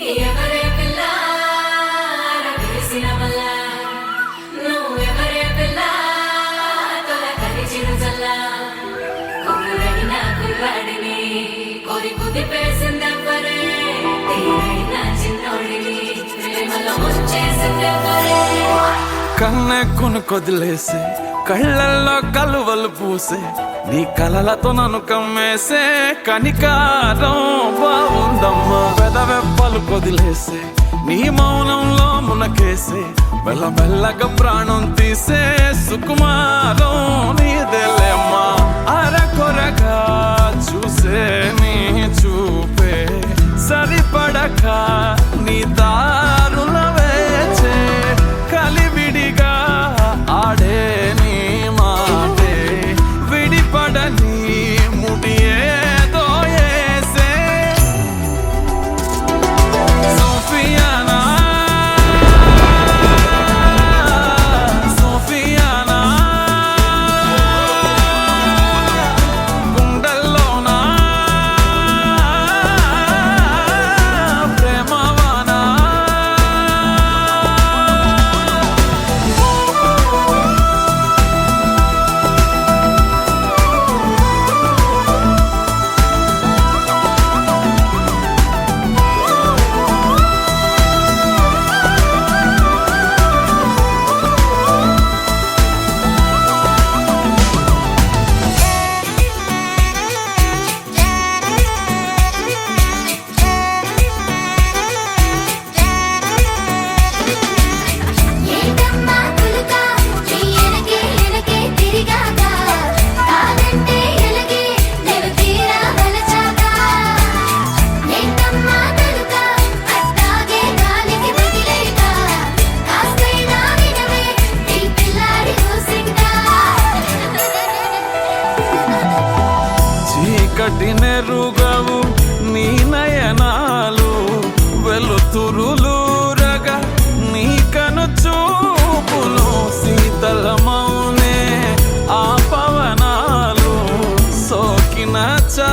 ఎవరే పిల్ల రవిసిన వల్ల నువ్వెవరే పిల్ల తొలకరి చిరుజల్ల కొడురైన కుర్రాడిని కోరి కుదిపేసిందెవ్వరే తీరైన చిన్నోడిని ప్రేమలో ముంచేసిందెవ్వరే కన్నె కొదిలేసే కళ్ళల్లో కలువలు పూసే నీ కలలతో నన్ను కమ్మేసే కనికారం బాగుందమ్మా పెదవెప్పలు కొదిలేసే నీ మౌనంలో మునకేసే మెల్లమెల్లగా ప్రాణం తీసే సుకుమారం నీదేలేమ్మా అరకొరగా చూసే నీ చూపే సరిపడక నీ దారుల వేచే కలివిడిగా ఆడే నీ మాటే విడిపడని ముడి ఏదో ఏసే సోఫియానా సోఫియానా గుండెల్లోనా ప్రేమవానా ఏంటమ్మా పులుక నీ ఎనకే తిరిగాక కాదంటే ఎలగే నేను తీరా వలచాక ఏంటమ్మా తలుక అట్టాగే గాలికి వదిలేక కాస్తైనా వినవే ఈ పిల్లాడి ఊసింకా చీకటి నెరుగవు నీ నయనాలు వెలుతురులూరగా నీ కను చూపులు శీతలమౌనే ఆ పవనాలు సోకిన చా